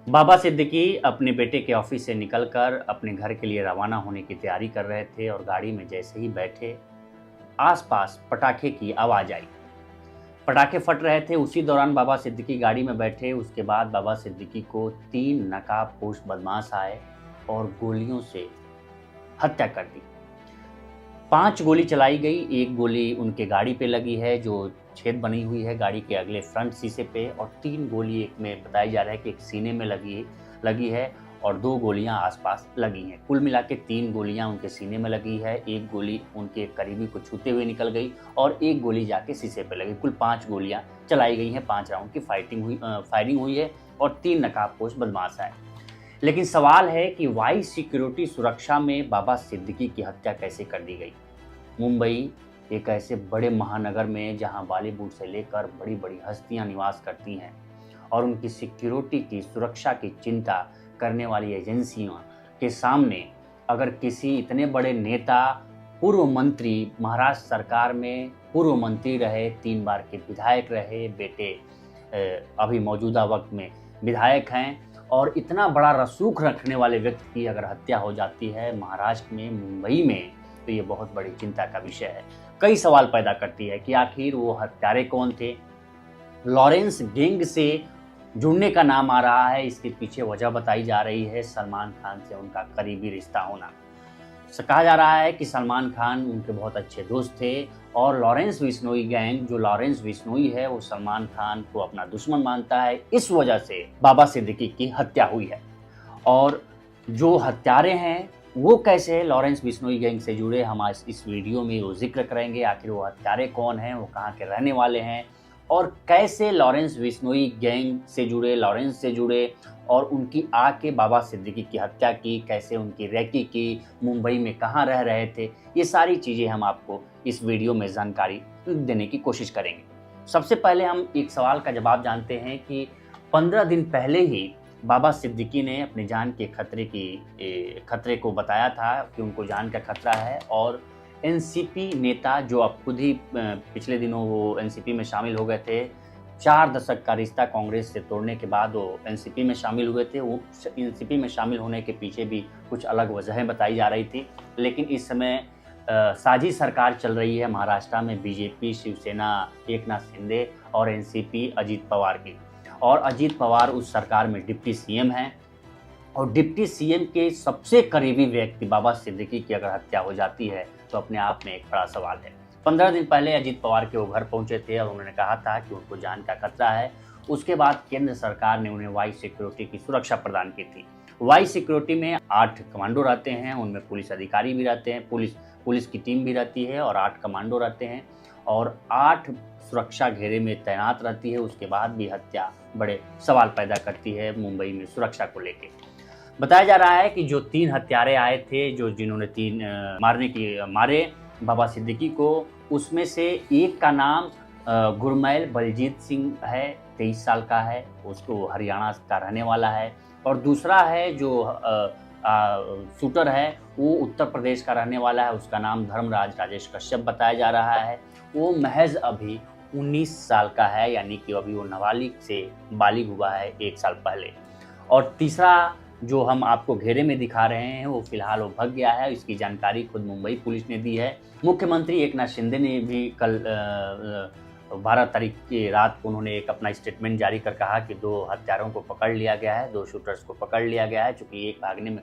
बाबा सिद्दीकी अपने बेटे के ऑफिस से निकलकर अपने घर के लिए रवाना होने की तैयारी कर रहे थे और गाड़ी में जैसे ही बैठे, आसपास पटाखे की आवाज़ आई। पटाखे फट रहे थे, उसी दौरान बाबा सिद्दीकी गाड़ी में बैठे। उसके बाद बाबा सिद्दीकी को 3 नकाबपोश बदमाश आए और गोलियों से हत्या कर दी। 5 गोली चलाई गई, 1 गोली उनके गाड़ी पे लगी है जो छेद बनी हुई है गाड़ी के अगले फ्रंट शीशे पे, और 3 गोली एक में बताया जा रहा है कि एक सीने में लगी है और 2 गोलियां आसपास लगी हैं। कुल मिला के 3 गोलियां उनके सीने में लगी है, 1 गोली उनके करीबी को छूते हुए निकल गई और 1 गोली जाके शीशे पे लगी। कुल 5 गोलियां चलाई गई हैं, 5 राउंड की फायरिंग हुई है और 3 नकाबपोश बदमाश आए। लेकिन सवाल है कि वाई सिक्योरिटी सुरक्षा में बाबा सिद्दीकी की हत्या कैसे कर दी गई। मुंबई एक ऐसे बड़े महानगर में जहां बॉलीवुड से लेकर बड़ी बड़ी हस्तियां निवास करती हैं और उनकी सिक्योरिटी की सुरक्षा की चिंता करने वाली एजेंसियों के सामने अगर किसी इतने बड़े नेता, पूर्व मंत्री, महाराष्ट्र सरकार में पूर्व मंत्री रहे, 3 बार के विधायक रहे, बेटे अभी मौजूदा वक्त में विधायक हैं, और इतना बड़ा रसूख रखने वाले व्यक्ति की अगर हत्या हो जाती है महाराष्ट्र में, मुंबई में, तो ये बहुत बड़ी चिंता का विषय है। कई सवाल पैदा करती है कि आखिर वो हत्यारे कौन थे। लॉरेंस गैंग से जुड़ने का नाम आ रहा है, इसके पीछे वजह बताई जा रही है सलमान खान से उनका करीबी रिश्ता होना। कहा जा रहा है कि सलमान खान उनके बहुत अच्छे दोस्त थे और लॉरेंस बिश्नोई गैंग, जो लॉरेंस बिश्नोई है, वो सलमान खान को अपना दुश्मन मानता है। इस वजह से बाबा सिद्दीकी की हत्या हुई है। और जो हत्यारे हैं वो कैसे लॉरेंस बिश्नोई गैंग से जुड़े, हम आज इस वीडियो में वो जिक्र करेंगे। आखिर वो हत्यारे कौन हैं, वो कहाँ के रहने वाले हैं और कैसे लॉरेंस बिश्नोई गैंग से जुड़े, लॉरेंस से जुड़े और उनकी आके बाबा सिद्दीकी की हत्या की, कैसे उनकी रैकी की, मुंबई में कहाँ रह रहे थे, ये सारी चीज़ें हम आपको इस वीडियो में जानकारी देने की कोशिश करेंगे। सबसे पहले हम एक सवाल का जवाब जानते हैं कि 15 दिन पहले ही बाबा सिद्दीकी ने अपनी जान के खतरे को बताया था कि उनको जान का खतरा है, और एनसीपी नेता जो अब खुद ही पिछले दिनों वो एनसीपी में शामिल हो गए थे, 4 दशक का रिश्ता कांग्रेस से तोड़ने के बाद वो एनसीपी में शामिल हुए थे। वो एनसीपी में शामिल होने के पीछे भी कुछ अलग वजहें बताई जा रही थी, लेकिन इस समय साझी सरकार चल रही है महाराष्ट्र में, बीजेपी, शिवसेना, एकनाथ शिंदे और एनसीपी अजीत पवार की, और अजीत पवार उस सरकार में डिप्टी सीएम हैं। और डिप्टी सीएम के सबसे करीबी व्यक्ति बाबा सिद्दीकी की अगर हत्या हो जाती है तो अपने आप में एक बड़ा सवाल है। 15 दिन पहले अजीत पवार के वो घर पहुंचे थे और उन्होंने कहा था कि उनको जान का खतरा है। उसके बाद केंद्र सरकार ने उन्हें वाई सिक्योरिटी की सुरक्षा प्रदान की थी। वाई सिक्योरिटी में 8 कमांडो रहते हैं, उनमें पुलिस अधिकारी भी रहते हैं, पुलिस की टीम भी रहती है और 8 कमांडो रहते हैं और 8 सुरक्षा घेरे में तैनात रहती है। उसके बाद भी हत्या बड़े सवाल पैदा करती है मुंबई में सुरक्षा को लेकर। बताया जा रहा है कि जो 3 हत्यारे आए थे, जिन्होंने 3 मारे बाबा सिद्दीकी को, उसमें से एक का नाम गुरमैल बलजीत सिंह है, 23 साल का है, उसको हरियाणा का रहने वाला है, और दूसरा है जो शूटर है वो उत्तर प्रदेश का रहने वाला है, उसका नाम धर्मराज राजेश कश्यप बताया जा रहा है। वो महज अभी 19 साल का है, यानी कि अभी वो नाबालिग से बालिग हुआ है 1 साल पहले। और तीसरा जो हम आपको घेरे में दिखा रहे हैं वो फिलहाल वो भाग गया है, इसकी जानकारी खुद मुंबई पुलिस ने दी है। मुख्यमंत्री एकनाथ शिंदे ने भी कल 12 तारीख की रात को उन्होंने एक अपना स्टेटमेंट जारी कर कहा कि 2 हत्यारों को पकड़ लिया गया है, 2 शूटर्स को पकड़ लिया गया है, चूँकि एक भागने में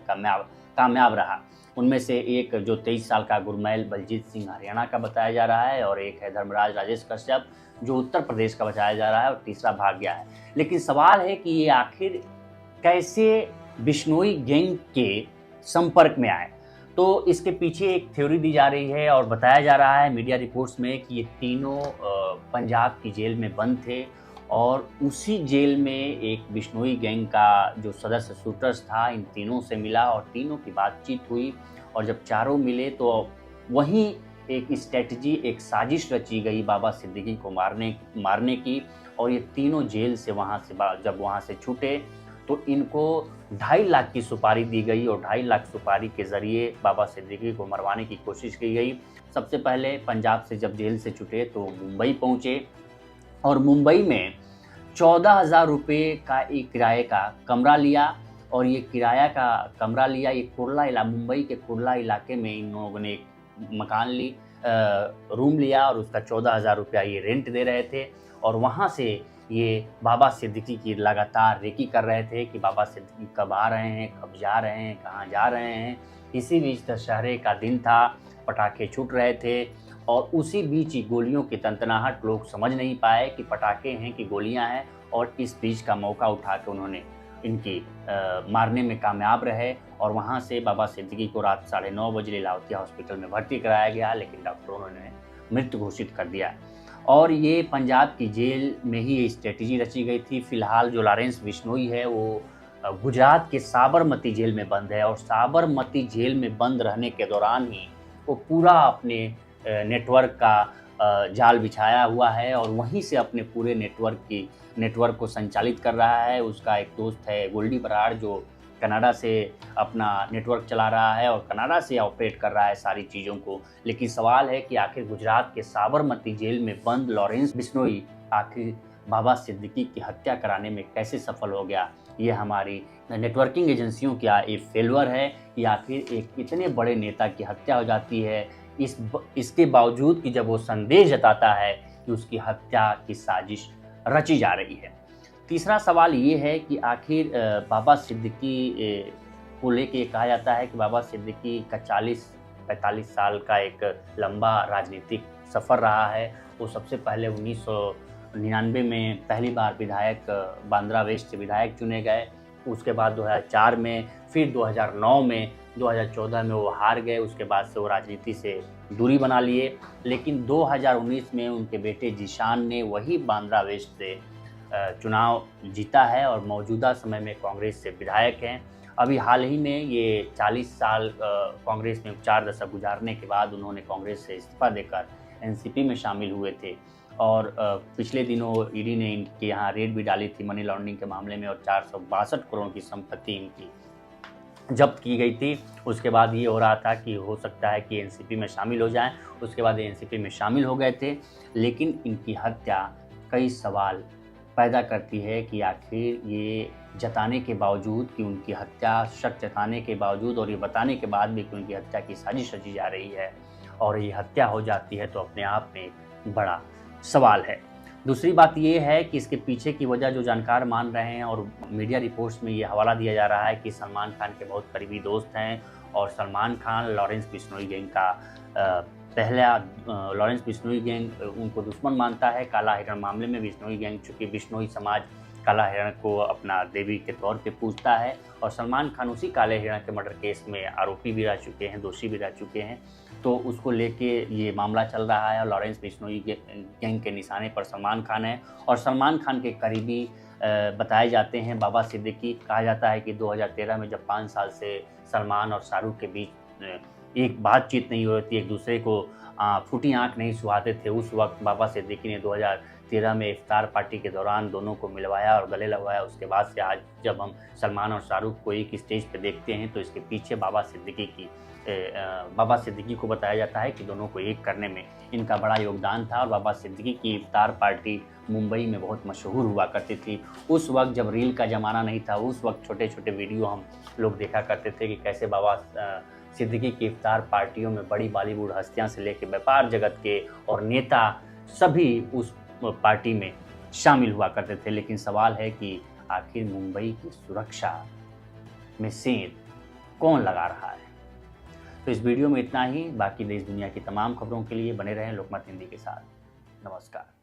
कामयाब रहा। उनमें से एक जो 23 साल का गुरमैल बलजीत सिंह हरियाणा का बताया जा रहा है, और एक है धर्मराज राजेश कश्यप जो उत्तर प्रदेश का बताया जा रहा है, और तीसरा भाग गया है। लेकिन सवाल है कि ये आखिर कैसे बिश्नोई गैंग के संपर्क में आए। तो इसके पीछे एक थ्योरी दी जा रही है और बताया जा रहा है मीडिया रिपोर्ट्स में कि ये तीनों पंजाब की जेल में बंद थे, और उसी जेल में एक बिश्नोई गैंग का जो सदस्य शूटर्स था इन तीनों से मिला और तीनों की बातचीत हुई, और जब चारों मिले तो वहीं एक स्ट्रेटजी, एक साजिश रची गई बाबा सिद्दीकी को मारने की। और ये तीनों जेल से जब वहाँ से छूटे तो इनको 2.5 लाख की सुपारी दी गई, और 2.5 लाख सुपारी के ज़रिए बाबा सिद्दीकी को मरवाने की कोशिश की गई। सबसे पहले पंजाब से जब जेल से छूटे तो मुंबई पहुँचे, और मुंबई में 14,000 रुपये का एक किराए का कमरा लिया और ये किराया का कमरा लिया। ये मुंबई के कुर्ला इलाके में इन लोगों ने एक मकान रूम लिया और उसका 14,000 रुपया ये रेंट दे रहे थे। और वहाँ से ये बाबा सिद्दीकी की लगातार रेकी कर रहे थे कि बाबा सिद्दीकी कब आ रहे हैं, कब जा रहे हैं, कहाँ जा रहे हैं। इसी बीच दशहरे का दिन था, पटाखे छूट रहे थे और उसी बीच ही गोलियों की तंतनाहट लोग समझ नहीं पाए कि पटाखे हैं कि गोलियां हैं। और इस बीच का मौका उठा के उन्होंने इनकी मारने में कामयाब रहे और वहां से बाबा सिद्दीकी को रात 9:30 बजे लीलावती हॉस्पिटल में भर्ती कराया गया, लेकिन डॉक्टरों ने मृत घोषित कर दिया। और ये पंजाब की जेल में ही ये स्ट्रेटेजी रची गई थी। फिलहाल जो लॉरेंस बिश्नोई है वो गुजरात के साबरमती जेल में बंद है और साबरमती जेल में बंद रहने के दौरान ही वो पूरा अपने नेटवर्क का जाल बिछाया हुआ है और वहीं से अपने पूरे नेटवर्क को संचालित कर रहा है। उसका एक दोस्त है गोल्डी बराड़ जो कनाडा से अपना नेटवर्क चला रहा है और कनाडा से ऑपरेट कर रहा है सारी चीज़ों को। लेकिन सवाल है कि आखिर गुजरात के साबरमती जेल में बंद लॉरेंस बिश्नोई आखिर बाबा सिद्दीकी की हत्या कराने में कैसे सफल हो गया। ये हमारी नेटवर्किंग एजेंसियों का एक फेल्यूर है या आखिर एक इतने बड़े नेता की हत्या हो जाती है इसके बावजूद कि जब वो संदेश जताता है कि उसकी हत्या की साजिश रची जा रही है। तीसरा सवाल ये है कि आखिर बाबा सिद्दीकी को लेके कहा जाता है कि बाबा सिद्दीकी का 40-45 साल का एक लंबा राजनीतिक सफ़र रहा है। वो सबसे पहले 1999 में पहली बार विधायक बांद्रा वेस्ट से विधायक चुने गए। उसके बाद 2004 में, फिर 2009 में, 2014 में वो हार गए। उसके बाद से वो राजनीति से दूरी बना लिए। लेकिन 2019 में उनके बेटे जीशान ने वही बांद्रा वेस्ट से चुनाव जीता है और मौजूदा समय में कांग्रेस से विधायक हैं। अभी हाल ही में ये 40 साल कांग्रेस में 4 दशक गुजारने के बाद उन्होंने कांग्रेस से इस्तीफा देकर एनसीपी में शामिल हुए थे। और पिछले दिनों ईडी ने इनके यहाँ रेड भी डाली थी मनी लॉन्ड्रिंग के मामले में और 462 करोड़ की संपत्ति इनकी जब्त की गई थी। उसके बाद ये हो रहा था कि हो सकता है कि एनसीपी में शामिल हो जाएं। उसके बाद एनसीपी में शामिल हो गए थे। लेकिन इनकी हत्या कई सवाल पैदा करती है कि आखिर ये जताने के बावजूद कि उनकी हत्या, शक जताने के बावजूद और ये बताने के बाद भी कि उनकी हत्या की साजिश रची जा रही है और ये हत्या हो जाती है, तो अपने आप में बड़ा सवाल है। दूसरी बात ये है कि इसके पीछे की वजह जो जानकार मान रहे हैं और मीडिया रिपोर्ट्स में ये हवाला दिया जा रहा है कि सलमान खान के बहुत करीबी दोस्त हैं और सलमान खान लॉरेंस बिश्नोई गैंग का पहला लॉरेंस बिश्नोई गैंग उनको दुश्मन मानता है। काला हिरण मामले में बिश्नोई गैंग, चूँकि बिश्नोई समाज काला हिरण को अपना देवी के तौर पे पूजता है और सलमान खान उसी काले हिरण के मर्डर केस में आरोपी भी रह चुके हैं, दोषी भी रह चुके हैं। तो उसको लेके ये मामला चल रहा है और लॉरेंस बिश्नोई गैंग के निशाने पर सलमान खान है और सलमान खान के करीबी बताए जाते हैं बाबा सिद्दीकी। कहा जाता है कि 2013 में जब 5 साल से सलमान और शाहरुख के बीच एक बातचीत नहीं हो रही थी, एक दूसरे को फूटी आंख नहीं सुहाते थे, उस वक्त बाबा सिद्दीकी ने 2013 में इफ्तार पार्टी के दौरान दोनों को मिलवाया और गले लगवाया। उसके बाद से आज जब हम सलमान और शाहरुख को एक स्टेज पे देखते हैं तो इसके पीछे बाबा सिद्दीकी को बताया जाता है कि दोनों को एक करने में इनका बड़ा योगदान था। और बाबा सिद्दीकी की इफ्तार पार्टी मुंबई में बहुत मशहूर हुआ करती थी। उस वक्त जब रील का ज़माना नहीं था, उस वक्त छोटे छोटे वीडियो हम लोग देखा करते थे कि कैसे बाबा सिद्दीकी की इफ्तार पार्टियों में बड़ी बॉलीवुड हस्तियां से लेकर व्यापार जगत के और नेता सभी उस पार्टी में शामिल हुआ करते थे। लेकिन सवाल है कि आखिर मुंबई की सुरक्षा में सेंध कौन लगा रहा है। तो इस वीडियो में इतना ही। बाकी देश दुनिया की तमाम खबरों के लिए बने रहें लोकमत हिंदी के साथ। नमस्कार।